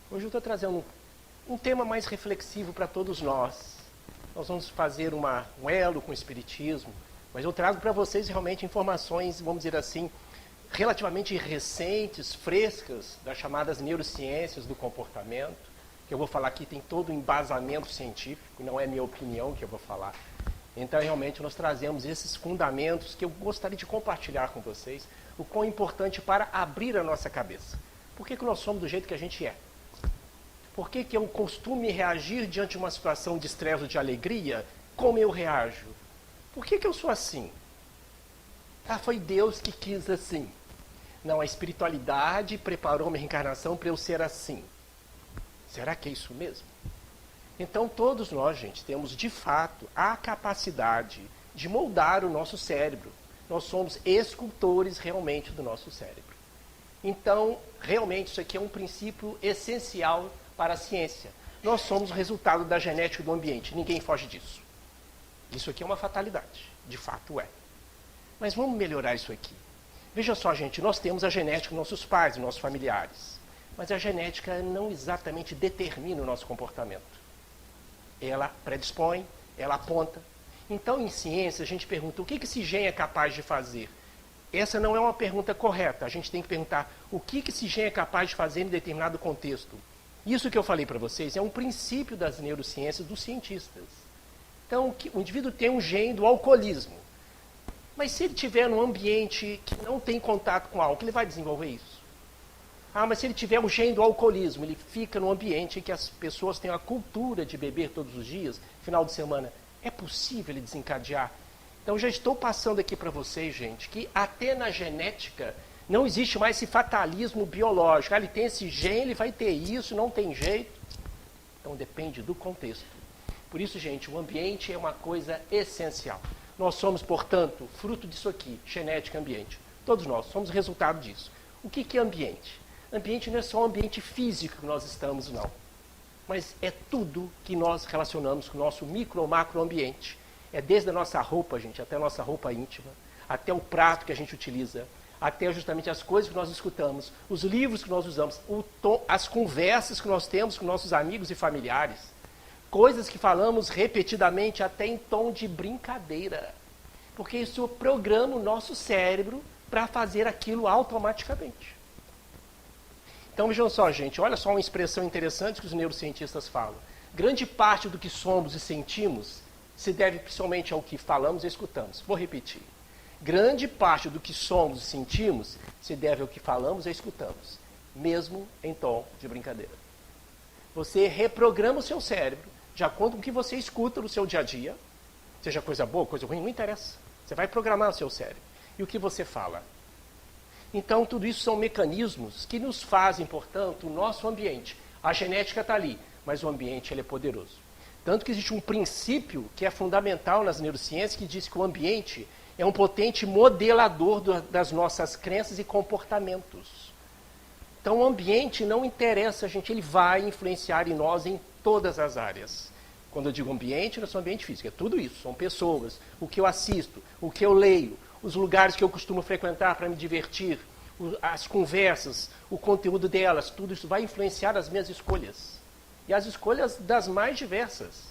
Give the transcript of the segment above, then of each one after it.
Hoje eu estou trazendo um tema mais reflexivo para todos nós. Nós vamos fazer um elo com o Espiritismo, mas eu trago para vocês realmente informações, vamos dizer assim, relativamente recentes, frescas, das chamadas neurociências do comportamento, que eu vou falar aqui tem todo um embasamento científico, não é minha opinião que eu vou falar. Então, realmente, nós trazemos esses fundamentos que eu gostaria de compartilhar com vocês, o quão importante para abrir a nossa cabeça. Por que nós somos do jeito que a gente é? Por que eu costumo reagir diante de uma situação de estresse ou de alegria? Como eu reajo? Por que eu sou assim? Ah, foi Deus que quis assim. Não, a espiritualidade preparou minha reencarnação para eu ser assim. Será que é isso mesmo? Então, todos nós, gente, temos de fato a capacidade de moldar o nosso cérebro. Nós somos escultores realmente do nosso cérebro. Então, realmente, isso aqui é um princípio essencial para a ciência. Nós somos o resultado da genética do ambiente. Ninguém foge disso. Isso aqui é uma fatalidade. De fato é. Mas vamos melhorar isso aqui. Veja só, gente, nós temos a genética dos nossos pais, dos nossos familiares. Mas a genética não exatamente determina o nosso comportamento. Ela predispõe, ela aponta. Então, em ciência, a gente pergunta o que esse gene é capaz de fazer. Essa não é uma pergunta correta. A gente tem que perguntar o que esse gene é capaz de fazer em determinado contexto. Isso que eu falei para vocês é um princípio das neurociências dos cientistas. Então, o indivíduo tem um gene do alcoolismo. Mas se ele estiver num ambiente que não tem contato com álcool, ele vai desenvolver isso. Ah, mas se ele tiver um gene do alcoolismo, ele fica num ambiente em que as pessoas têm a cultura de beber todos os dias, final de semana, é possível ele desencadear? Então, já estou passando aqui para vocês, gente, que até na genética não existe mais esse fatalismo biológico. Ah, ele tem esse gene, ele vai ter isso, não tem jeito. Então, depende do contexto. Por isso, gente, o ambiente é uma coisa essencial. Nós somos, portanto, fruto disso aqui, genética e ambiente. Todos nós somos resultado disso. O que é ambiente? Ambiente não é só o ambiente físico que nós estamos, não. Mas é tudo que nós relacionamos com o nosso micro ou macro ambiente. É desde a nossa roupa, gente, até a nossa roupa íntima, até o prato que a gente utiliza, até justamente as coisas que nós escutamos, os livros que nós usamos, as conversas que nós temos com nossos amigos e familiares, coisas que falamos repetidamente até em tom de brincadeira. Porque isso programa o nosso cérebro para fazer aquilo automaticamente. Então vejam só, gente, olha só uma expressão interessante que os neurocientistas falam. Grande parte do que somos e sentimos se deve principalmente ao que falamos e escutamos. Vou repetir. Grande parte do que somos e sentimos se deve ao que falamos e escutamos, mesmo em tom de brincadeira. Você reprograma o seu cérebro de acordo com o que você escuta no seu dia a dia, seja coisa boa, coisa ruim, não interessa. Você vai programar o seu cérebro. E o que você fala? Então, tudo isso são mecanismos que nos fazem, portanto, o nosso ambiente. A genética está ali, mas o ambiente ele é poderoso. Tanto que existe um princípio que é fundamental nas neurociências que diz que o ambiente é um potente modelador das nossas crenças e comportamentos. Então, o ambiente não interessa, gente, ele vai influenciar em nós em todas as áreas. Quando eu digo ambiente, não é só ambiente físico, é tudo isso. São pessoas, o que eu assisto, o que eu leio, os lugares que eu costumo frequentar para me divertir, as conversas, o conteúdo delas, tudo isso vai influenciar as minhas escolhas. E as escolhas das mais diversas.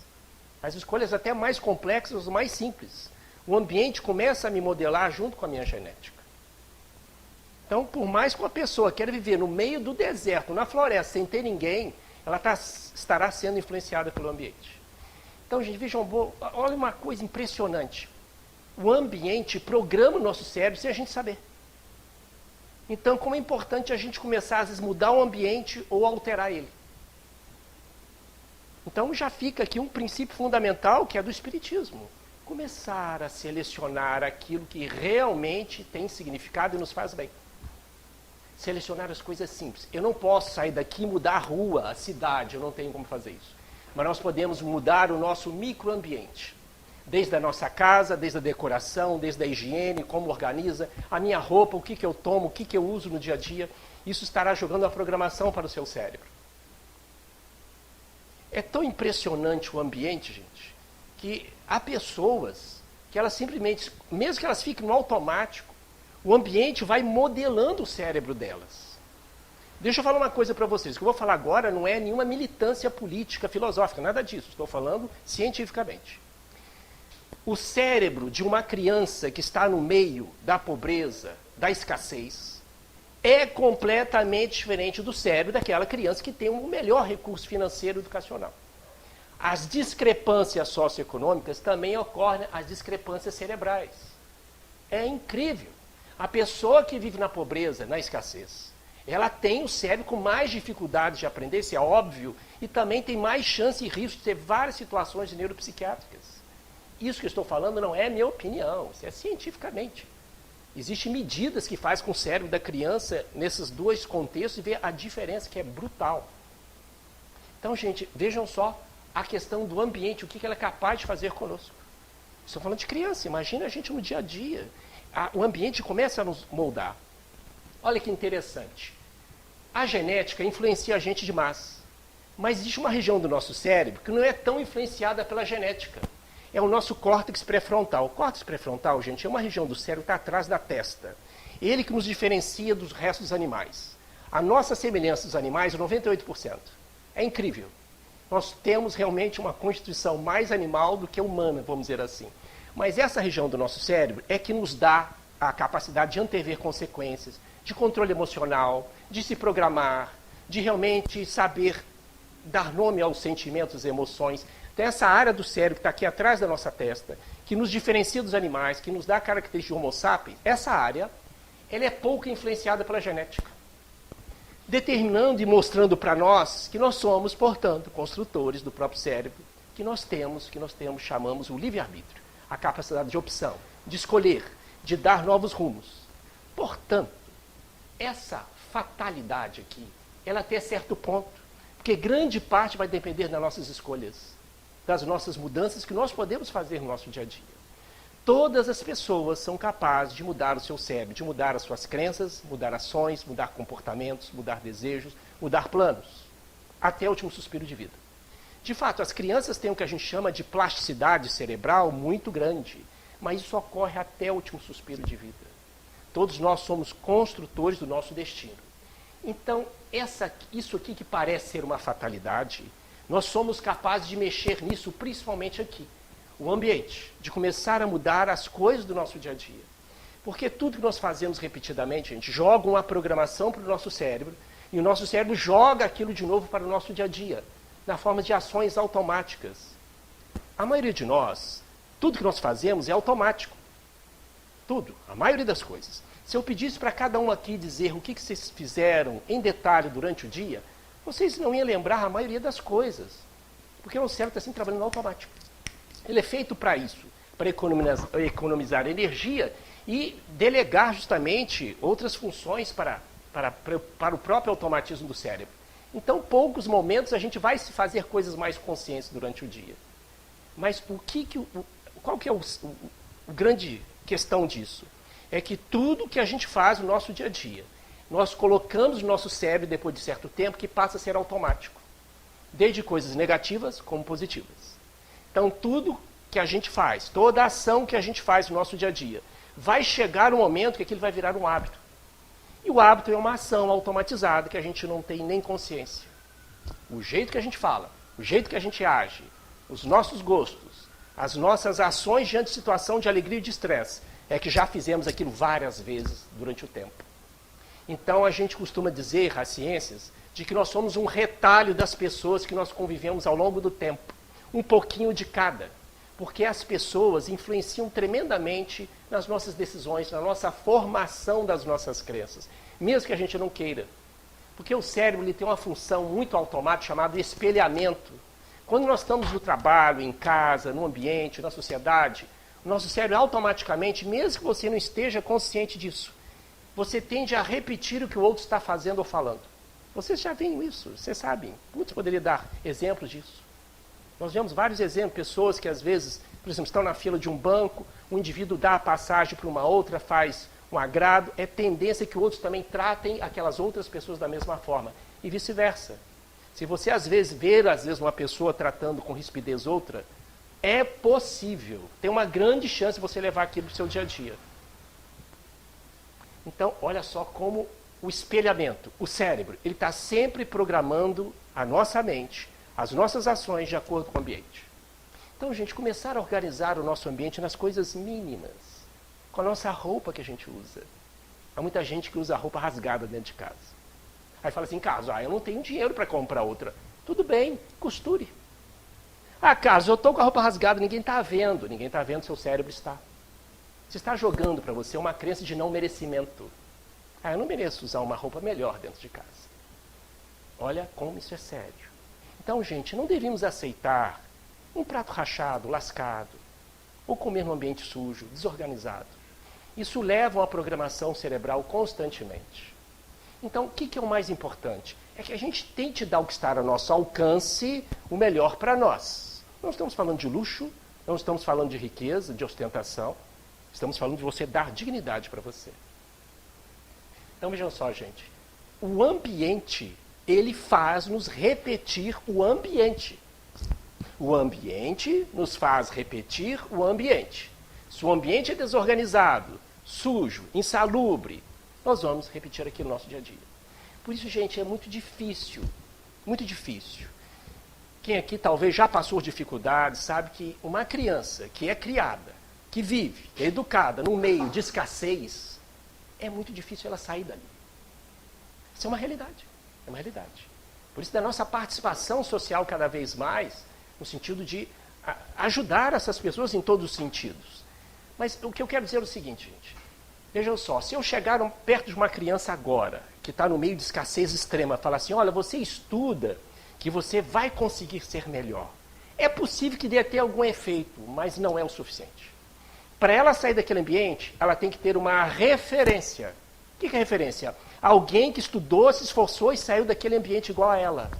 As escolhas até mais complexas, mais simples. O ambiente começa a me modelar junto com a minha genética. Então, por mais que uma pessoa queira viver no meio do deserto, na floresta, sem ter ninguém, ela estará sendo influenciada pelo ambiente. Então, gente, vejam, olha uma coisa impressionante. O ambiente programa o nosso cérebro sem a gente saber. Então, como é importante a gente começar, às vezes, mudar o ambiente ou alterar ele. Então, já fica aqui um princípio fundamental, que é do Espiritismo. Começar a selecionar aquilo que realmente tem significado e nos faz bem. Selecionar as coisas simples. Eu não posso sair daqui e mudar a rua, a cidade, eu não tenho como fazer isso. Mas nós podemos mudar o nosso microambiente. Desde a nossa casa, desde a decoração, desde a higiene, como organiza, a minha roupa, o que eu tomo, o que eu uso no dia a dia. Isso estará jogando a programação para o seu cérebro. É tão impressionante o ambiente, gente, que há pessoas que elas simplesmente, mesmo que elas fiquem no automático, o ambiente vai modelando o cérebro delas. Deixa eu falar uma coisa para vocês. O que eu vou falar agora não é nenhuma militância política, filosófica, nada disso. Estou falando cientificamente. O cérebro de uma criança que está no meio da pobreza, da escassez, é completamente diferente do cérebro daquela criança que tem um melhor recurso financeiro educacional. As discrepâncias socioeconômicas também ocorrem as discrepâncias cerebrais. É incrível. A pessoa que vive na pobreza, na escassez, ela tem o cérebro com mais dificuldade de aprender, isso é óbvio, e também tem mais chance e risco de ter várias situações neuropsiquiátricas. Isso que eu estou falando não é minha opinião, isso é cientificamente. Existem medidas que fazem com o cérebro da criança nesses dois contextos e ver a diferença que é brutal. Então, gente, vejam só a questão do ambiente, o que ela é capaz de fazer conosco. Estou falando de criança, imagina a gente no dia a dia. O ambiente começa a nos moldar. Olha que interessante. A genética influencia a gente demais. Mas existe uma região do nosso cérebro que não é tão influenciada pela genética. É o nosso córtex pré-frontal. O córtex pré-frontal, gente, é uma região do cérebro que está atrás da testa. Ele que nos diferencia dos restos dos animais. A nossa semelhança dos animais é 98%. É incrível. Nós temos realmente uma constituição mais animal do que humana, vamos dizer assim. Mas essa região do nosso cérebro é que nos dá a capacidade de antever consequências, de controle emocional, de se programar, de realmente saber dar nome aos sentimentos e emoções. Tem essa área do cérebro que está aqui atrás da nossa testa, que nos diferencia dos animais, que nos dá a característica de Homo sapiens. Essa área, ela é pouco influenciada pela genética, determinando e mostrando para nós que nós somos, portanto, construtores do próprio cérebro, que nós temos, chamamos o livre-arbítrio, a capacidade de opção, de escolher, de dar novos rumos. Portanto, essa fatalidade aqui, ela até certo ponto, porque grande parte vai depender das nossas escolhas, das nossas mudanças que nós podemos fazer no nosso dia a dia. Todas as pessoas são capazes de mudar o seu cérebro, de mudar as suas crenças, mudar ações, mudar comportamentos, mudar desejos, mudar planos, até o último suspiro de vida. De fato, as crianças têm o que a gente chama de plasticidade cerebral muito grande, mas isso ocorre até o último suspiro de vida. Todos nós somos construtores do nosso destino. Então, isso aqui que parece ser uma fatalidade, nós somos capazes de mexer nisso, principalmente aqui. O ambiente, de começar a mudar as coisas do nosso dia a dia. Porque tudo que nós fazemos repetidamente, a gente joga uma programação para o nosso cérebro, e o nosso cérebro joga aquilo de novo para o nosso dia a dia, na forma de ações automáticas. A maioria de nós, tudo que nós fazemos é automático. Tudo, a maioria das coisas. Se eu pedisse para cada um aqui dizer o que vocês fizeram em detalhe durante o dia, vocês não iam lembrar a maioria das coisas. Porque o cérebro está sempre trabalhando no automático. Ele é feito para isso, para economizar energia e delegar justamente outras funções para o próprio automatismo do cérebro. Então, poucos momentos a gente vai se fazer coisas mais conscientes durante o dia. Mas qual que é a grande questão disso? É que tudo que a gente faz no nosso dia a dia, nós colocamos no nosso cérebro, depois de certo tempo, que passa a ser automático. Desde coisas negativas como positivas. Então, tudo que a gente faz, toda ação que a gente faz no nosso dia a dia, vai chegar um momento que aquilo vai virar um hábito. E o hábito é uma ação automatizada que a gente não tem nem consciência. O jeito que a gente fala, o jeito que a gente age, os nossos gostos, as nossas ações diante de situação de alegria e de estresse, é que já fizemos aquilo várias vezes durante o tempo. Então a gente costuma dizer, as ciências, de que nós somos um retalho das pessoas que nós convivemos ao longo do tempo. Um pouquinho de cada. Porque as pessoas influenciam tremendamente nas nossas decisões, na nossa formação das nossas crenças. Mesmo que a gente não queira. Porque o cérebro ele tem uma função muito automática chamada espelhamento. Quando nós estamos no trabalho, em casa, no ambiente, na sociedade, o nosso cérebro automaticamente, mesmo que você não esteja consciente disso, você tende a repetir o que o outro está fazendo ou falando. Vocês já veem isso, vocês sabem. Muitos poderiam dar exemplos disso. Nós vemos vários exemplos, pessoas que às vezes, por exemplo, estão na fila de um banco, um indivíduo dá a passagem para uma outra, faz um agrado, é tendência que outros também tratem aquelas outras pessoas da mesma forma, e vice-versa. Se você às vezes ver uma pessoa tratando com rispidez outra, é possível, tem uma grande chance de você levar aquilo para o seu dia a dia. Então, olha só como o espelhamento, o cérebro, ele está sempre programando a nossa mente, as nossas ações de acordo com o ambiente. Então, gente, começar a organizar o nosso ambiente nas coisas mínimas, com a nossa roupa que a gente usa. Há muita gente que usa roupa rasgada dentro de casa. Aí fala assim, Carlos, eu não tenho dinheiro para comprar outra. Tudo bem, costure. Carlos, eu estou com a roupa rasgada, ninguém está vendo. Ninguém está vendo, seu cérebro está. Você está jogando para você uma crença de não merecimento. Eu não mereço usar uma roupa melhor dentro de casa. Olha como isso é sério. Então, gente, não devíamos aceitar um prato rachado, lascado, ou comer num ambiente sujo, desorganizado. Isso leva a uma programação cerebral constantemente. Então, o que é o mais importante? É que a gente tente dar o que está ao nosso alcance, o melhor para nós. Não estamos falando de luxo, não estamos falando de riqueza, de ostentação. Estamos falando de você dar dignidade para você. Então, vejam só, gente. O ambiente, ele faz nos repetir o ambiente. O ambiente nos faz repetir o ambiente. Se o ambiente é desorganizado, sujo, insalubre, nós vamos repetir aqui no nosso dia a dia. Por isso, gente, é muito difícil. Muito difícil. Quem aqui talvez já passou dificuldades, sabe que uma criança que é criada, que vive, que é educada num meio de escassez, é muito difícil ela sair dali. Isso é uma realidade. É uma realidade. Por isso, da nossa participação social cada vez mais, no sentido de ajudar essas pessoas em todos os sentidos. Mas o que eu quero dizer é o seguinte, gente. Vejam só, se eu chegar perto de uma criança agora, que está no meio de escassez extrema, falar assim, olha, você estuda, que você vai conseguir ser melhor. É possível que dê até algum efeito, mas não é o suficiente. Para ela sair daquele ambiente, ela tem que ter uma referência. O que é referência? Alguém que estudou, se esforçou e saiu daquele ambiente igual a ela.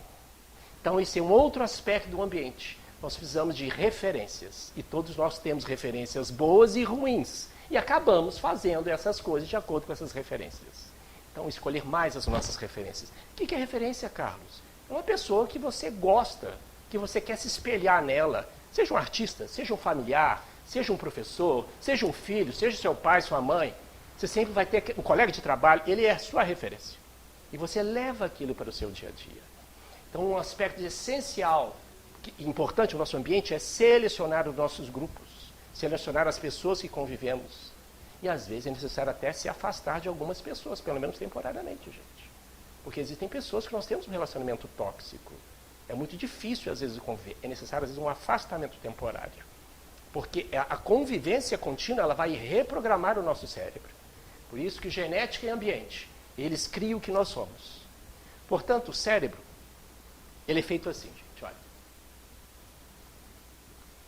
Então, esse é um outro aspecto do ambiente. Nós precisamos de referências. E todos nós temos referências boas e ruins. E acabamos fazendo essas coisas de acordo com essas referências. Então, escolher mais as nossas referências. O que é referência, Carlos? É uma pessoa que você gosta, que você quer se espelhar nela. Seja um artista, seja um familiar, seja um professor, seja um filho, seja seu pai, sua mãe. Você sempre vai ter um colega de trabalho, ele é a sua referência. E você leva aquilo para o seu dia a dia. Então, um aspecto essencial, importante no nosso ambiente, é selecionar os nossos grupos, selecionar as pessoas que convivemos. E, às vezes, é necessário até se afastar de algumas pessoas, pelo menos temporariamente, gente. Porque existem pessoas que nós temos um relacionamento tóxico. É muito difícil, às vezes, conviver. É necessário, às vezes, um afastamento temporário. Porque a convivência contínua, ela vai reprogramar o nosso cérebro. Por isso que genética e ambiente, eles criam o que nós somos. Portanto, o cérebro, ele é feito assim, gente, olha.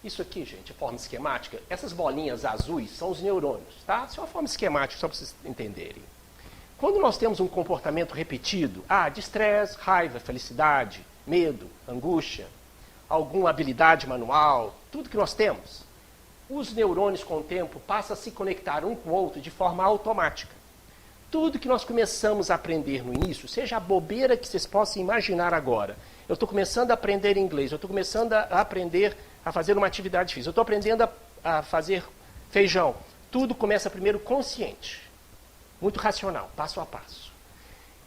Isso aqui, gente, é forma esquemática. Essas bolinhas azuis são os neurônios, tá? Isso é uma forma esquemática, só para vocês entenderem. Quando nós temos um comportamento repetido, de estresse, raiva, felicidade, medo, angústia, alguma habilidade manual, tudo que nós temos, os neurônios, com o tempo, passam a se conectar um com o outro de forma automática. Tudo que nós começamos a aprender no início, seja a bobeira que vocês possam imaginar agora. Eu estou começando a aprender inglês, eu estou começando a aprender a fazer uma atividade física, eu estou aprendendo a fazer feijão. Tudo começa primeiro consciente, muito racional, passo a passo.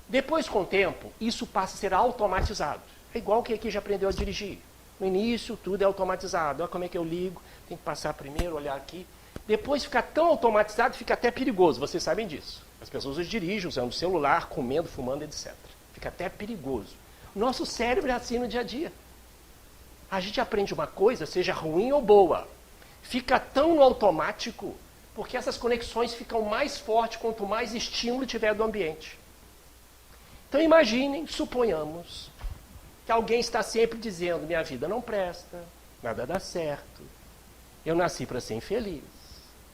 Depois, com o tempo, isso passa a ser automatizado. É igual quem aqui já aprendeu a dirigir. No início, tudo é automatizado. Olha como é que eu ligo, tem que passar primeiro, olhar aqui. Depois fica tão automatizado, fica até perigoso. Vocês sabem disso. As pessoas hoje dirigem usando o celular, comendo, fumando, etc. Fica até perigoso. O nosso cérebro é assim no dia a dia. A gente aprende uma coisa, seja ruim ou boa. Fica tão no automático, porque essas conexões ficam mais fortes quanto mais estímulo tiver do ambiente. Então imaginem, suponhamos, que alguém está sempre dizendo, minha vida não presta, nada dá certo, eu nasci para ser infeliz,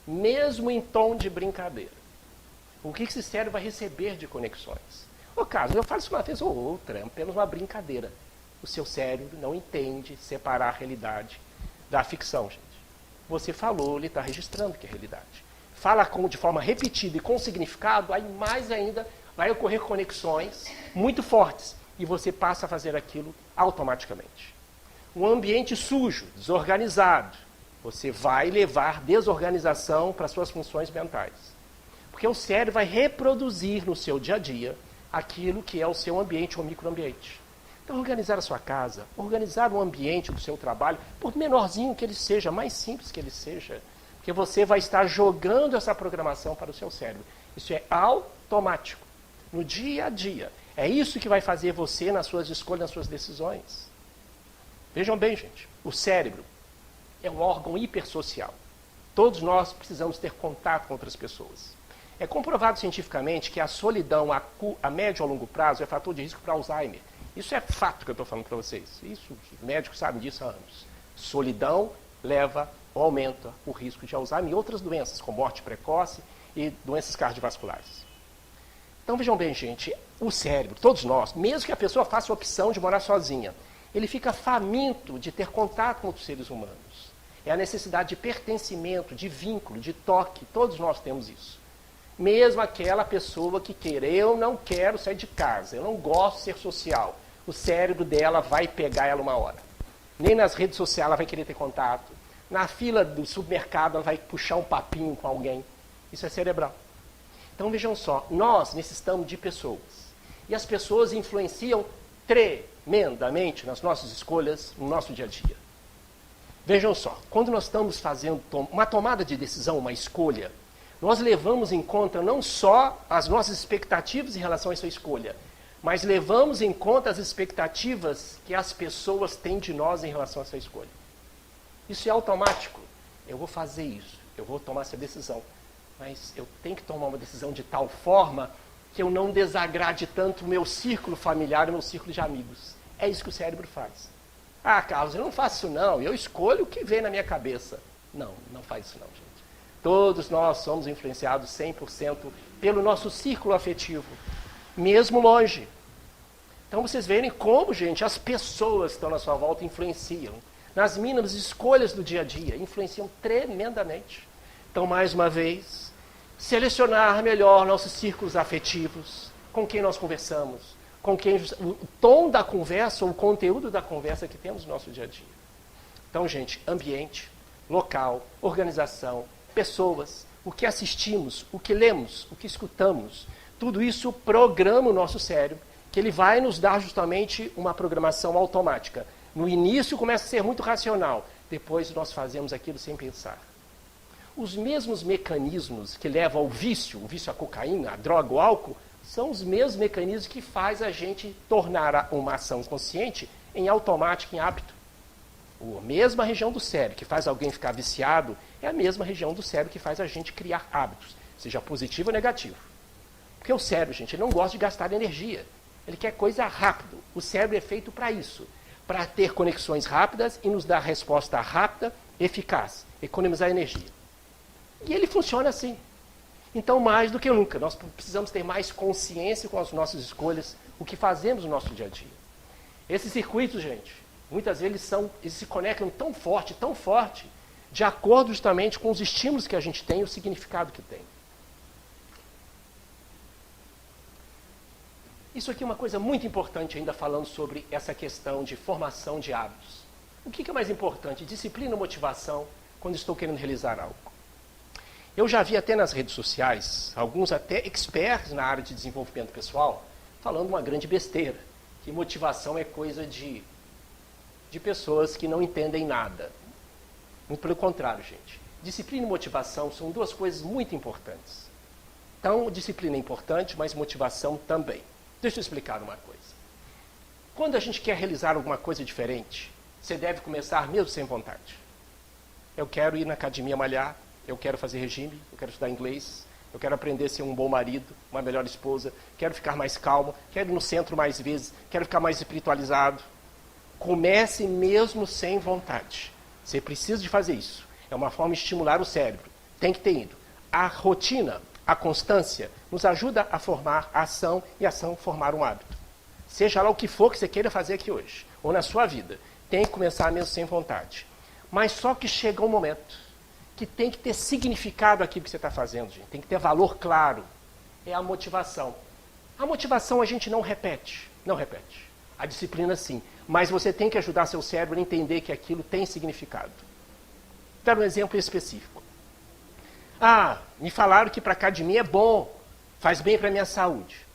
mesmo em tom de brincadeira. O que esse cérebro vai receber de conexões? Ô Carlos, eu faço uma vez ou outra, é apenas uma brincadeira. O seu cérebro não entende separar a realidade da ficção, gente. Você falou, ele está registrando que é realidade. Fala de forma repetida e com significado, aí mais ainda vai ocorrer conexões muito fortes. E você passa a fazer aquilo automaticamente. Um ambiente sujo, desorganizado, você vai levar desorganização para suas funções mentais. Porque o cérebro vai reproduzir no seu dia a dia aquilo que é o seu ambiente ou microambiente. Então, organizar a sua casa, organizar o ambiente do seu trabalho, por menorzinho que ele seja, mais simples que ele seja, porque você vai estar jogando essa programação para o seu cérebro. Isso é automático, no dia a dia. É isso que vai fazer você nas suas escolhas, nas suas decisões. Vejam bem, gente, o cérebro é um órgão hipersocial. Todos nós precisamos ter contato com outras pessoas. É comprovado cientificamente que a solidão a médio ou longo prazo é fator de risco para Alzheimer. Isso é fato que eu estou falando para vocês. Isso, os médicos sabem disso há anos. Solidão leva ou aumenta o risco de Alzheimer e outras doenças, como morte precoce e doenças cardiovasculares. Então vejam bem, gente, o cérebro, todos nós, mesmo que a pessoa faça a opção de morar sozinha, ele fica faminto de ter contato com outros seres humanos. É a necessidade de pertencimento, de vínculo, de toque, todos nós temos isso. Mesmo aquela pessoa que quer, eu não quero sair de casa, eu não gosto de ser social, o cérebro dela vai pegar ela uma hora. Nem nas redes sociais ela vai querer ter contato. Na fila do supermercado ela vai puxar um papinho com alguém. Isso é cerebral. Então vejam só, nós necessitamos de pessoas. E as pessoas influenciam tremendamente nas nossas escolhas, no nosso dia a dia. Vejam só, quando nós estamos fazendo uma tomada de decisão, uma escolha, nós levamos em conta não só as nossas expectativas em relação a essa escolha, mas levamos em conta as expectativas que as pessoas têm de nós em relação a essa escolha. Isso é automático. Eu vou fazer isso, eu vou tomar essa decisão, mas eu tenho que tomar uma decisão de tal forma que eu não desagrade tanto o meu círculo familiar e o meu círculo de amigos. É isso que o cérebro faz. Ah, Carlos, eu não faço isso não, eu escolho o que vem na minha cabeça. Não, não faz isso não, gente. Todos nós somos influenciados 100% pelo nosso círculo afetivo, mesmo longe. Então vocês verem como, gente, as pessoas que estão na sua volta influenciam. Nas mínimas escolhas do dia a dia, influenciam tremendamente. Então, mais uma vez, selecionar melhor nossos círculos afetivos, com quem nós conversamos, com quem o tom da conversa ou o conteúdo da conversa que temos no nosso dia a dia. Então, gente, ambiente, local, organização, pessoas, o que assistimos, o que lemos, o que escutamos, tudo isso programa o nosso cérebro, que ele vai nos dar justamente uma programação automática. No início começa a ser muito racional, depois nós fazemos aquilo sem pensar. Os mesmos mecanismos que levam ao vício, o vício à cocaína, à droga, ao álcool, são os mesmos mecanismos que faz a gente tornar uma ação consciente em automático, em hábito. A mesma região do cérebro que faz alguém ficar viciado é a mesma região do cérebro que faz a gente criar hábitos, seja positivo ou negativo. Porque o cérebro, gente, ele não gosta de gastar energia. Ele quer coisa rápida. O cérebro é feito para isso, para ter conexões rápidas e nos dar resposta rápida, eficaz, economizar energia. E ele funciona assim. Então, mais do que nunca, nós precisamos ter mais consciência com as nossas escolhas, o que fazemos no nosso dia a dia. Esses circuitos, gente, muitas vezes eles se conectam tão forte, de acordo justamente com os estímulos que a gente tem e o significado que tem. Isso aqui é uma coisa muito importante ainda falando sobre essa questão de formação de hábitos. O que é mais importante? Disciplina ou motivação quando estou querendo realizar algo? Eu já vi até nas redes sociais, alguns até experts na área de desenvolvimento pessoal, falando uma grande besteira, que motivação é coisa de pessoas que não entendem nada. Muito pelo contrário, gente. Disciplina e motivação são duas coisas muito importantes. Então, disciplina é importante, mas motivação também. Deixa eu explicar uma coisa. Quando a gente quer realizar alguma coisa diferente, você deve começar mesmo sem vontade. Eu quero ir na academia malhar, eu quero fazer regime, eu quero estudar inglês, eu quero aprender a ser um bom marido, uma melhor esposa, quero ficar mais calmo, quero ir no centro mais vezes, quero ficar mais espiritualizado. Comece mesmo sem vontade. Você precisa de fazer isso. É uma forma de estimular o cérebro. Tem que ter ido. A rotina, a constância, nos ajuda a formar a ação e a ação formar um hábito. Seja lá o que for que você queira fazer aqui hoje, ou na sua vida, tem que começar mesmo sem vontade. Mas só que chega um momento que tem que ter significado aquilo que você está fazendo, gente. Tem que ter valor claro. É a motivação. A motivação a gente não repete. Não repete. A disciplina sim. Mas você tem que ajudar seu cérebro a entender que aquilo tem significado. Vou dar um exemplo específico. Ah, me falaram que para a academia é bom. Faz bem para a minha saúde.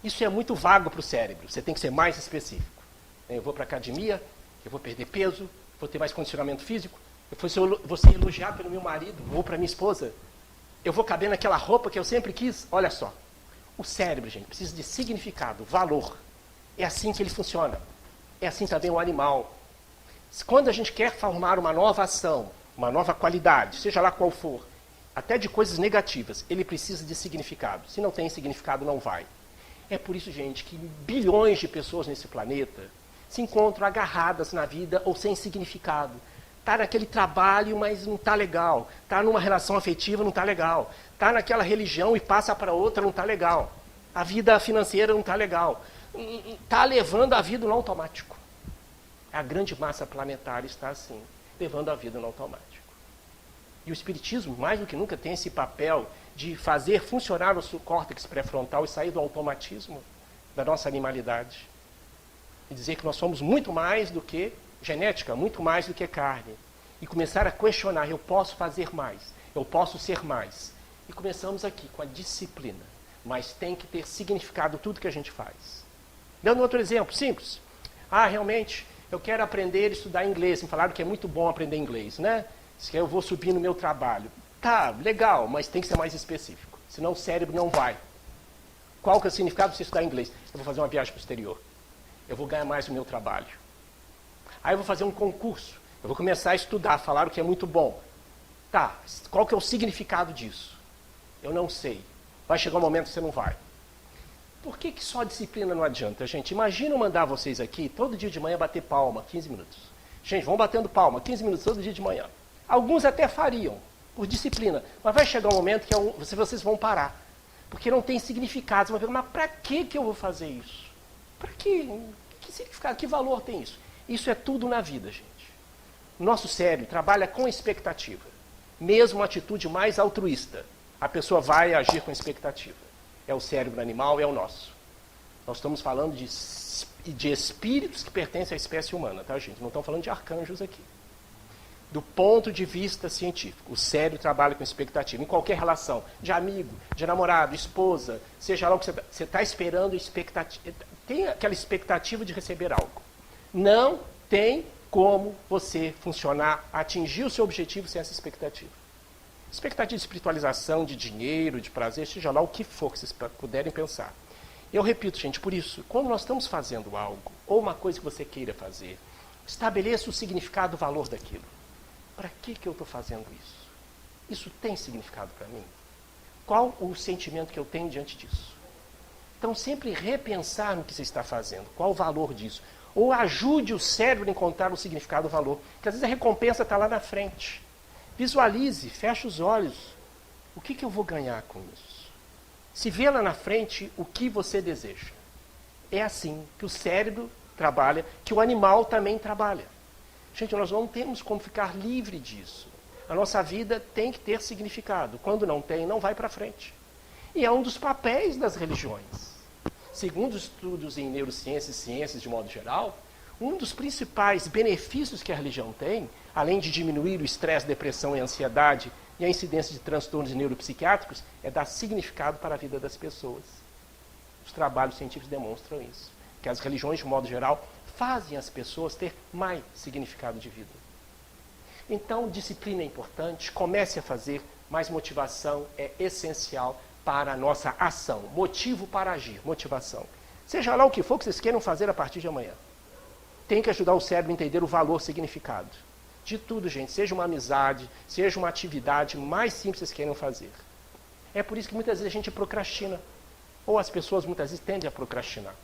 Isso é muito vago para o cérebro, você tem que ser mais específico. Eu vou para a academia, eu vou perder peso, vou ter mais condicionamento físico, eu vou ser elogiado pelo meu marido ou para minha esposa, eu vou caber naquela roupa que eu sempre quis. Olha só, o cérebro, gente, precisa de significado, valor. É assim que ele funciona. É assim também o animal. Quando a gente quer formar uma nova ação, uma nova qualidade, seja lá qual for, até de coisas negativas, ele precisa de significado. Se não tem significado, não vai. É por isso, gente, que bilhões de pessoas nesse planeta se encontram agarradas na vida ou sem significado. Está naquele trabalho, mas não está legal. Está numa relação afetiva, não está legal. Está naquela religião e passa para outra, não está legal. A vida financeira não está legal. Está levando a vida no automático. A grande massa planetária está assim, levando a vida no automático. E o Espiritismo, mais do que nunca, tem esse papel de fazer funcionar o córtex pré-frontal e sair do automatismo da nossa animalidade. E dizer que nós somos muito mais do que genética, muito mais do que carne. E começar a questionar, eu posso fazer mais, eu posso ser mais. E começamos aqui com a disciplina. Mas tem que ter significado tudo que a gente faz. Dando outro exemplo, simples. Realmente, eu quero aprender a estudar inglês. Me falaram que é muito bom aprender inglês, né? Se eu vou subir no meu trabalho. Tá, legal, mas tem que ser mais específico. Senão o cérebro não vai. Qual que é o significado de você estudar inglês? Eu vou fazer uma viagem para o exterior. Eu vou ganhar mais no meu trabalho. Aí eu vou fazer um concurso. Eu vou começar a estudar. Falaram que é muito bom. Tá, qual que é o significado disso? Eu não sei. Vai chegar um momento que você não vai. Por que só disciplina não adianta, gente? Imagina eu mandar vocês aqui, todo dia de manhã, bater palma, 15 minutos. Gente, vão batendo palma, 15 minutos todo dia de manhã. Alguns até fariam, por disciplina. Mas vai chegar um momento que vocês vão parar. Porque não tem significado. Você vai perguntar, mas para que eu vou fazer isso? Para quê? Que significado, que valor tem isso? Isso é tudo na vida, gente. Nosso cérebro trabalha com expectativa. Mesmo a atitude mais altruísta, a pessoa vai agir com expectativa. É o cérebro animal, é o nosso. Nós estamos falando de espíritos que pertencem à espécie humana, tá, gente? Não estamos falando de arcanjos aqui. Do ponto de vista científico, o cérebro trabalha com expectativa. Em qualquer relação, de amigo, de namorado, esposa, seja lá o que você está esperando, tem aquela expectativa de receber algo. Não tem como você funcionar, atingir o seu objetivo sem essa expectativa. Expectativa de espiritualização, de dinheiro, de prazer, seja lá o que for que vocês puderem pensar. Eu repito, gente, por isso, quando nós estamos fazendo algo, ou uma coisa que você queira fazer, estabeleça o significado, o valor daquilo. Para que eu estou fazendo isso? Isso tem significado para mim? Qual o sentimento que eu tenho diante disso? Então, sempre repensar no que você está fazendo. Qual o valor disso? Ou ajude o cérebro a encontrar o significado, o valor. Porque às vezes a recompensa está lá na frente. Visualize, feche os olhos. O que eu vou ganhar com isso? Se vê lá na frente o que você deseja. É assim que o cérebro trabalha, que o animal também trabalha. Gente, nós não temos como ficar livre disso. A nossa vida tem que ter significado. Quando não tem, não vai para frente. E é um dos papéis das religiões. Segundo estudos em neurociências e ciências de modo geral, um dos principais benefícios que a religião tem, além de diminuir o estresse, depressão e ansiedade e a incidência de transtornos neuropsiquiátricos, é dar significado para a vida das pessoas. Os trabalhos científicos demonstram isso. Que as religiões, de modo geral, fazem as pessoas ter mais significado de vida. Então, disciplina é importante, comece a fazer, mas motivação é essencial para a nossa ação. Motivo para agir, motivação. Seja lá o que for que vocês queiram fazer a partir de amanhã. Tem que ajudar o cérebro a entender o valor, significado. De tudo, gente. Seja uma amizade, seja uma atividade mais simples que vocês queiram fazer. É por isso que muitas vezes a gente procrastina. Ou as pessoas muitas vezes tendem a procrastinar.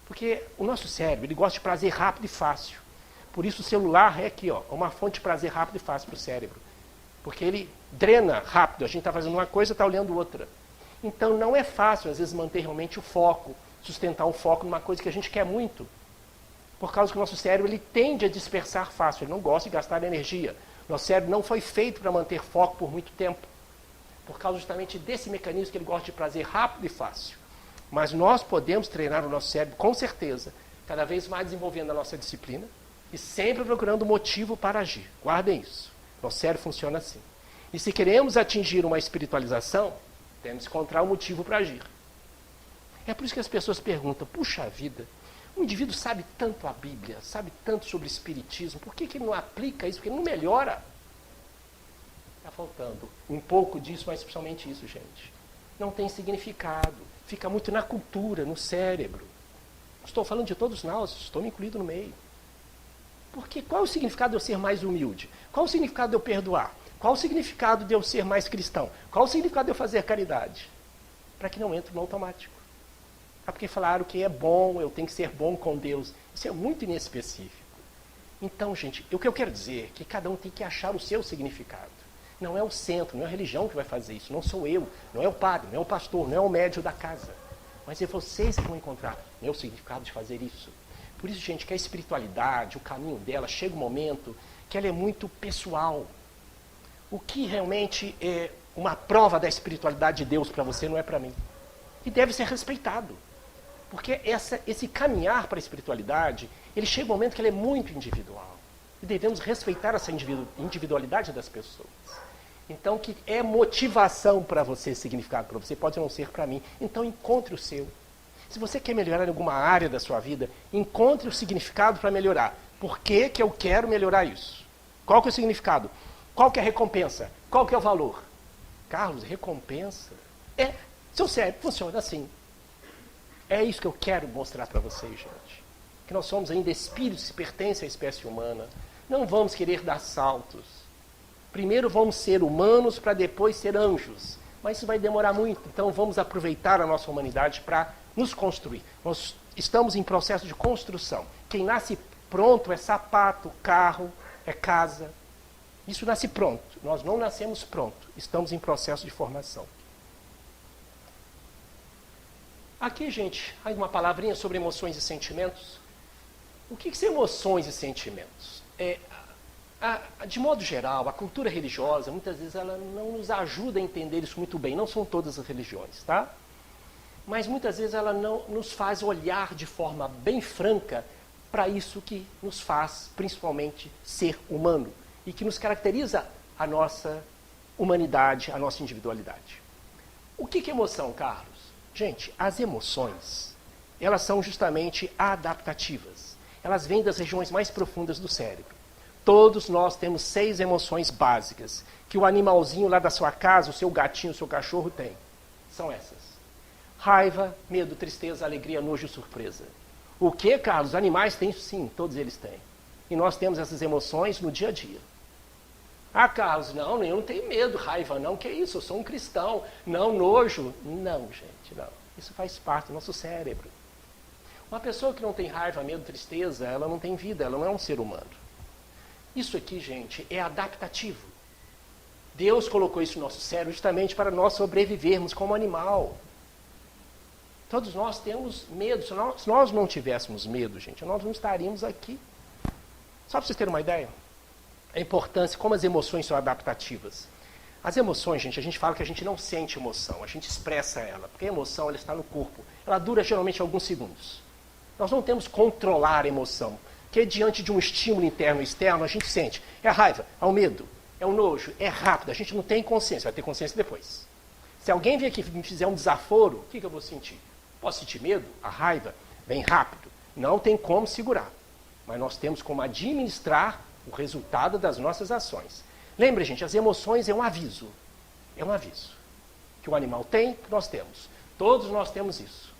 Porque o nosso cérebro, ele gosta de prazer rápido e fácil. Por isso o celular é aqui, ó, uma fonte de prazer rápido e fácil para o cérebro. Porque ele drena rápido. A gente está fazendo uma coisa e está olhando outra. Então não é fácil, às vezes, manter realmente o foco, sustentar um foco numa coisa que a gente quer muito. Por causa que o nosso cérebro ele tende a dispersar fácil, ele não gosta de gastar energia. Nosso cérebro não foi feito para manter foco por muito tempo. Por causa justamente desse mecanismo que ele gosta de prazer rápido e fácil. Mas nós podemos treinar o nosso cérebro, com certeza, cada vez mais desenvolvendo a nossa disciplina e sempre procurando motivo para agir. Guardem isso. Nosso cérebro funciona assim. E se queremos atingir uma espiritualização, temos que encontrar um motivo para agir. É por isso que as pessoas perguntam, puxa vida, um indivíduo sabe tanto a Bíblia, sabe tanto sobre o Espiritismo, por que ele não aplica isso? Porque ele não melhora? Está faltando um pouco disso, mas principalmente isso, gente. Não tem significado, fica muito na cultura, no cérebro. Estou falando de todos nós, estou me incluído no meio. Porque qual é o significado de eu ser mais humilde? Qual é o significado de eu perdoar? Qual é o significado de eu ser mais cristão? Qual é o significado de eu fazer caridade? Para que não entre no automático. Ah, porque falaram que é bom, eu tenho que ser bom com Deus. Isso é muito inespecífico. Então, gente, o que eu quero dizer é que cada um tem que achar o seu significado. Não é o centro, não é a religião que vai fazer isso. Não sou eu, não é o padre, não é o pastor, não é o médium da casa. Mas é vocês que vão encontrar o significado de fazer isso. Por isso, gente, que a espiritualidade, o caminho dela, chega um momento que ela é muito pessoal. O que realmente é uma prova da espiritualidade de Deus para você não é para mim. E deve ser respeitado. Porque esse caminhar para a espiritualidade, ele chega um momento que ele é muito individual. E devemos respeitar essa individualidade das pessoas. Então, que é motivação para você, significado para você, pode não ser para mim. Então, encontre o seu. Se você quer melhorar em alguma área da sua vida, encontre o significado para melhorar. Por que eu quero melhorar isso? Qual que é o significado? Qual que é a recompensa? Qual que é o valor? Carlos, recompensa? Seu cérebro funciona assim. É isso que eu quero mostrar para vocês, gente. Que nós somos ainda espíritos que pertencem à espécie humana. Não vamos querer dar saltos. Primeiro vamos ser humanos para depois ser anjos. Mas isso vai demorar muito. Então vamos aproveitar a nossa humanidade para nos construir. Nós estamos em processo de construção. Quem nasce pronto é sapato, carro, é casa. Isso nasce pronto. Nós não nascemos pronto. Estamos em processo de formação. Aqui, gente, aí uma palavrinha sobre emoções e sentimentos. O que são emoções e sentimentos? De modo geral, a cultura religiosa, muitas vezes, ela não nos ajuda a entender isso muito bem. Não são todas as religiões, tá? Mas muitas vezes ela não nos faz olhar de forma bem franca para isso que nos faz, principalmente, ser humano. E que nos caracteriza a nossa humanidade, a nossa individualidade. O que é emoção, Carlos? Gente, as emoções, elas são justamente adaptativas. Elas vêm das regiões mais profundas do cérebro. Todos nós temos 6 emoções básicas, que o animalzinho lá da sua casa, o seu gatinho, o seu cachorro tem. São essas. Raiva, medo, tristeza, alegria, nojo e surpresa. O que, Carlos? Os animais têm? Sim, todos eles têm. E nós temos essas emoções no dia a dia. Ah, Carlos, não, eu não tenho medo, raiva, não, que isso, eu sou um cristão. Não, nojo. Não, gente, não. Isso faz parte do nosso cérebro. Uma pessoa que não tem raiva, medo, tristeza, ela não tem vida, ela não é um ser humano. Isso aqui, gente, é adaptativo. Deus colocou isso no nosso cérebro justamente para nós sobrevivermos como animal. Todos nós temos medo. Se nós não tivéssemos medo, gente, nós não estaríamos aqui. Só para vocês terem uma ideia, a importância, como as emoções são adaptativas. As emoções, gente, a gente fala que a gente não sente emoção, a gente expressa ela, porque a emoção ela está no corpo. Ela dura geralmente alguns segundos. Nós não temos que controlar a emoção, porque diante de um estímulo interno e externo, a gente sente. É a raiva, é o medo, é o nojo, é rápido, a gente não tem consciência, vai ter consciência depois. Se alguém vier aqui e me fizer um desaforo, o que eu vou sentir? Posso sentir medo? A raiva vem rápido. Não tem como segurar. Mas nós temos como administrar o resultado das nossas ações. Lembre, gente, as emoções é um aviso. É um aviso. Que o animal tem, que nós temos. Todos nós temos isso.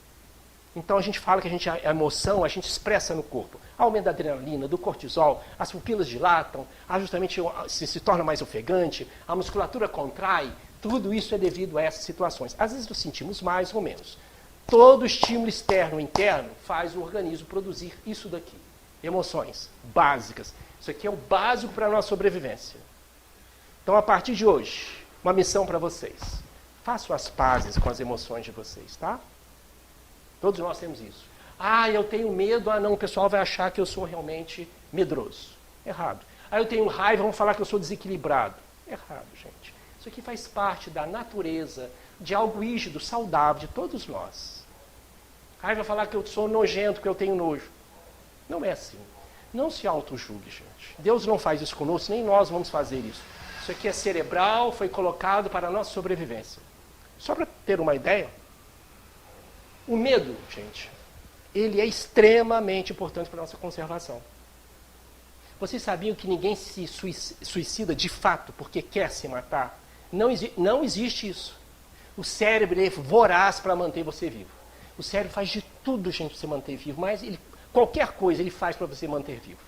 Então a gente fala que a emoção a gente expressa no corpo. Aumento da adrenalina, do cortisol, as pupilas dilatam, justamente se torna mais ofegante, a musculatura contrai. Tudo isso é devido a essas situações. Às vezes nós sentimos mais ou menos. Todo estímulo externo ou interno faz o organismo produzir isso daqui. Emoções básicas. Isso aqui é o básico para a nossa sobrevivência. Então, a partir de hoje, uma missão para vocês. Façam as pazes com as emoções de vocês, tá? Todos nós temos isso. Ah, eu tenho medo. Ah, não, o pessoal vai achar que eu sou realmente medroso. Errado. Ah, eu tenho raiva, vão falar que eu sou desequilibrado. Errado, gente. Isso aqui faz parte da natureza, de algo rígido, saudável, de todos nós. Raiva falar que eu sou nojento, que eu tenho nojo. Não é assim. Não se auto-julgue, gente. Deus não faz isso conosco, nem nós vamos fazer isso. Isso aqui é cerebral, foi colocado para a nossa sobrevivência. Só para ter uma ideia, O medo, gente, ele é extremamente importante para a nossa conservação. Vocês sabiam que ninguém se suicida de fato porque quer se matar? Não existe isso. O cérebro é voraz para manter você vivo. O cérebro faz de tudo, gente, para você manter vivo, mas qualquer coisa ele faz para você manter vivo.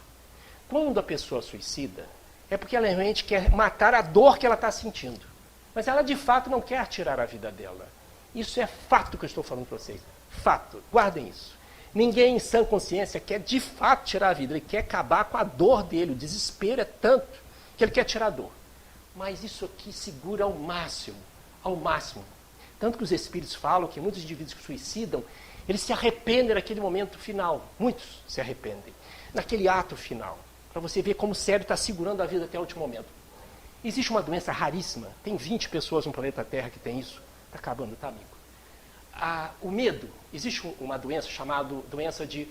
Quando a pessoa suicida, é porque ela realmente quer matar a dor que ela está sentindo. Mas ela de fato não quer tirar a vida dela. Isso é fato que eu estou falando para vocês. Fato. Guardem isso. Ninguém em sã consciência quer de fato tirar a vida. Ele quer acabar com a dor dele. O desespero é tanto que ele quer tirar a dor. Mas isso aqui segura ao máximo. Ao máximo. Tanto que os espíritos falam que muitos indivíduos que suicidam, eles se arrependem naquele momento final. Muitos se arrependem. Naquele ato final. Para você ver como o cérebro está segurando a vida até o último momento. Existe uma doença raríssima. Tem 20 pessoas no planeta Terra que tem isso. Está acabando, tá, amigo? O medo. Existe uma doença chamada doença de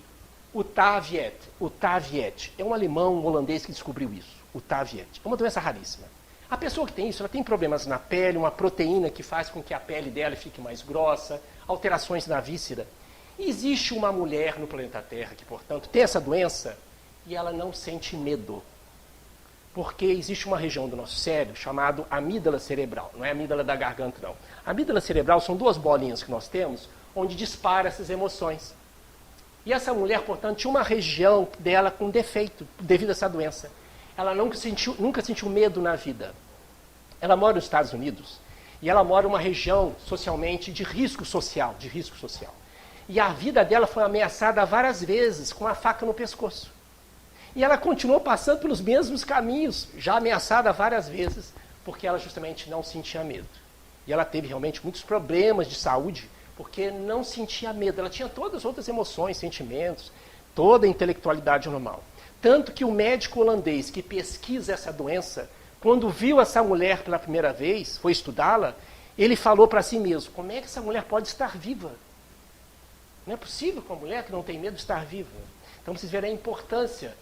Utaviet. Utaviet. É um alemão, um holandês que descobriu isso. Utaviet. É uma doença raríssima. A pessoa que tem isso, ela tem problemas na pele, uma proteína que faz com que a pele dela fique mais grossa, alterações na víscera. E existe uma mulher no planeta Terra que, portanto, tem essa doença e ela não sente medo. Porque existe uma região do nosso cérebro chamada amígdala cerebral. Não é a amígdala da garganta, não. A amígdala cerebral são duas bolinhas que nós temos, onde dispara essas emoções. E essa mulher, portanto, tinha uma região dela com defeito, devido a essa doença. Ela nunca sentiu medo na vida. Ela mora nos Estados Unidos, e ela mora em uma região socialmente de risco social, E a vida dela foi ameaçada várias vezes, com uma faca no pescoço. E ela continuou passando pelos mesmos caminhos, já ameaçada várias vezes, porque ela justamente não sentia medo. E ela teve realmente muitos problemas de saúde, porque não sentia medo. Ela tinha todas as outras emoções, sentimentos, toda a intelectualidade normal. Tanto que o médico holandês que pesquisa essa doença, quando viu essa mulher pela primeira vez, foi estudá-la, ele falou para si mesmo, como é que essa mulher pode estar viva? Não é possível que uma mulher que não tem medo estar viva. Então vocês verem a importância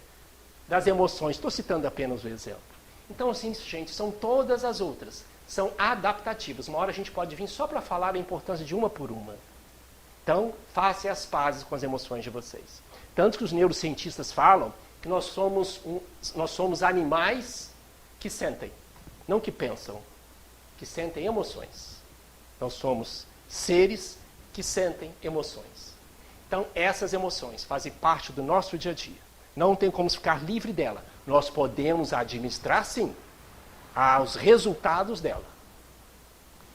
das emoções. Estou citando apenas o exemplo. Então, assim, gente, são todas as outras. São adaptativas. Uma hora a gente pode vir só para falar da importância de uma por uma. Então, façam as pazes com as emoções de vocês. Tanto que os neurocientistas falam que nós somos animais que sentem, não que pensam, que sentem emoções. Nós somos seres que sentem emoções. Então, essas emoções fazem parte do nosso dia a dia. Não tem como ficar livre dela. Nós podemos administrar, sim, os resultados dela.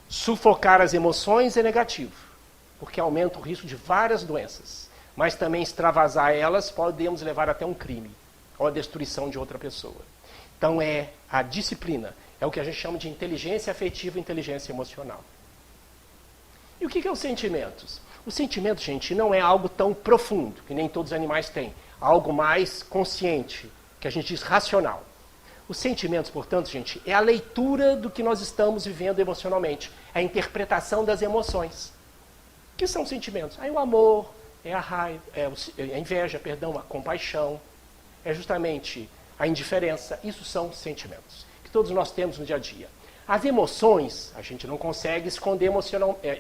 Sufocar as emoções é negativo, porque aumenta o risco de várias doenças. Mas também extravasar elas podemos levar até um crime, ou a destruição de outra pessoa. Então é a disciplina, é o que a gente chama de inteligência afetiva e inteligência emocional. E o que são os sentimentos? O sentimento, gente, não é algo tão profundo, que nem todos os animais têm. Algo mais consciente, que a gente diz racional. Os sentimentos, portanto, gente, é a leitura do que nós estamos vivendo emocionalmente. É a interpretação das emoções. O que são sentimentos? É o amor, é a raiva, é a inveja, perdão, a compaixão. É justamente a indiferença. Isso são sentimentos, que todos nós temos no dia a dia. As emoções, a gente não consegue esconder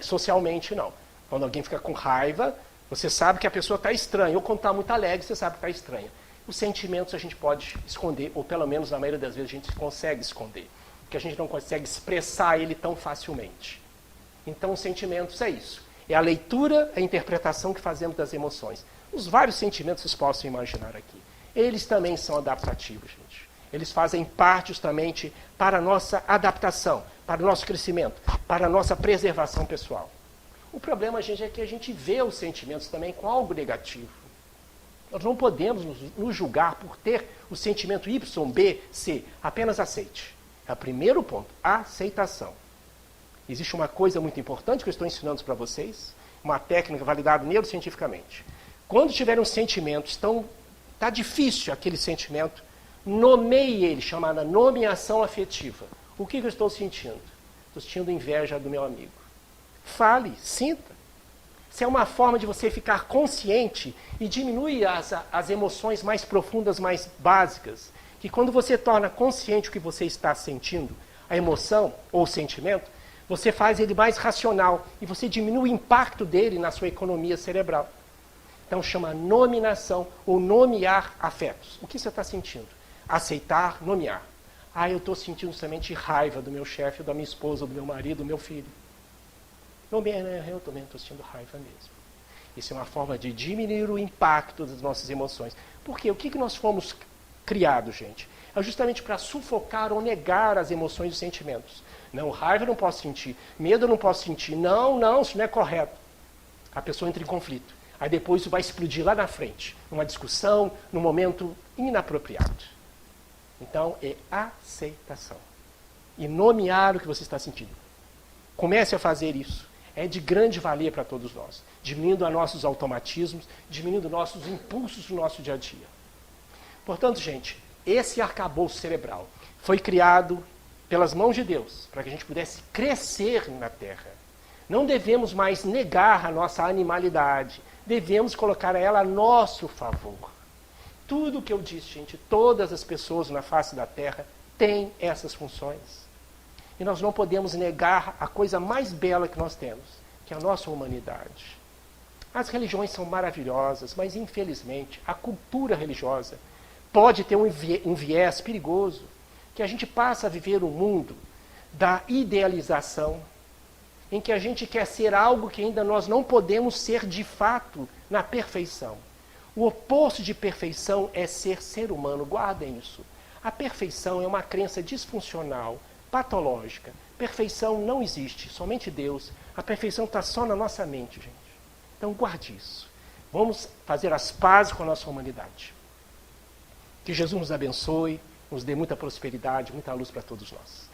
socialmente, não. Quando alguém fica com raiva, você sabe que a pessoa está estranha, ou quando está muito alegre, você sabe que está estranha. Os sentimentos a gente pode esconder, ou pelo menos na maioria das vezes a gente consegue esconder, porque a gente não consegue expressar ele tão facilmente. Então, os sentimentos é isso. É a leitura, a interpretação que fazemos das emoções. Os vários sentimentos que vocês possam imaginar aqui. Eles também são adaptativos, gente. Eles fazem parte justamente para a nossa adaptação, para o nosso crescimento, para a nossa preservação pessoal. O problema, gente, é que a gente vê os sentimentos também com algo negativo. Nós não podemos nos julgar por ter o sentimento Y, B, C. Apenas aceite. É o primeiro ponto, a aceitação. Existe uma coisa muito importante que eu estou ensinando para vocês, uma técnica validada neurocientificamente. Quando tiver um sentimento, está difícil aquele sentimento, nomeie ele, chamada nomeação afetiva. O que eu estou sentindo? Estou sentindo inveja do meu amigo. Fale, sinta. Isso é uma forma de você ficar consciente e diminuir as emoções mais profundas, mais básicas. Que quando você torna consciente o que você está sentindo, a emoção ou o sentimento, Você faz ele mais racional e você diminui o impacto dele na sua economia cerebral. Então chama nominação ou nomear afetos. O que você está sentindo? Aceitar, nomear. Eu estou sentindo somente raiva do meu chefe, da minha esposa, do meu marido, do meu filho. Nomear, eu também estou sentindo raiva mesmo. Isso é uma forma de diminuir o impacto das nossas emoções. Por quê? O que nós fomos criados, gente? É justamente para sufocar ou negar as emoções e os sentimentos. Não, raiva eu não posso sentir, medo eu não posso sentir. Não, isso não é correto. A pessoa entra em conflito. Aí depois isso vai explodir lá na frente, numa discussão, num momento inapropriado. Então, é aceitação. E nomear o que você está sentindo. Comece a fazer isso. É de grande valia para todos nós. Diminuindo nossos automatismos, diminuindo nossos impulsos no nosso dia a dia. Portanto, gente, esse arcabouço cerebral foi criado pelas mãos de Deus, para que a gente pudesse crescer na Terra. Não devemos mais negar a nossa animalidade. Devemos colocar ela a nosso favor. Tudo o que eu disse, gente, todas as pessoas na face da Terra têm essas funções. E nós não podemos negar a coisa mais bela que nós temos, que é a nossa humanidade. As religiões são maravilhosas, mas infelizmente a cultura religiosa pode ter um viés perigoso, que a gente passa a viver um mundo da idealização, em que a gente quer ser algo que ainda nós não podemos ser de fato na perfeição. O oposto de perfeição é ser humano, guardem isso. A perfeição é uma crença disfuncional, patológica. Perfeição não existe, somente Deus. A perfeição está só na nossa mente, gente. Então guarde isso. Vamos fazer as pazes com a nossa humanidade. Que Jesus nos abençoe, nos dê muita prosperidade, muita luz para todos nós.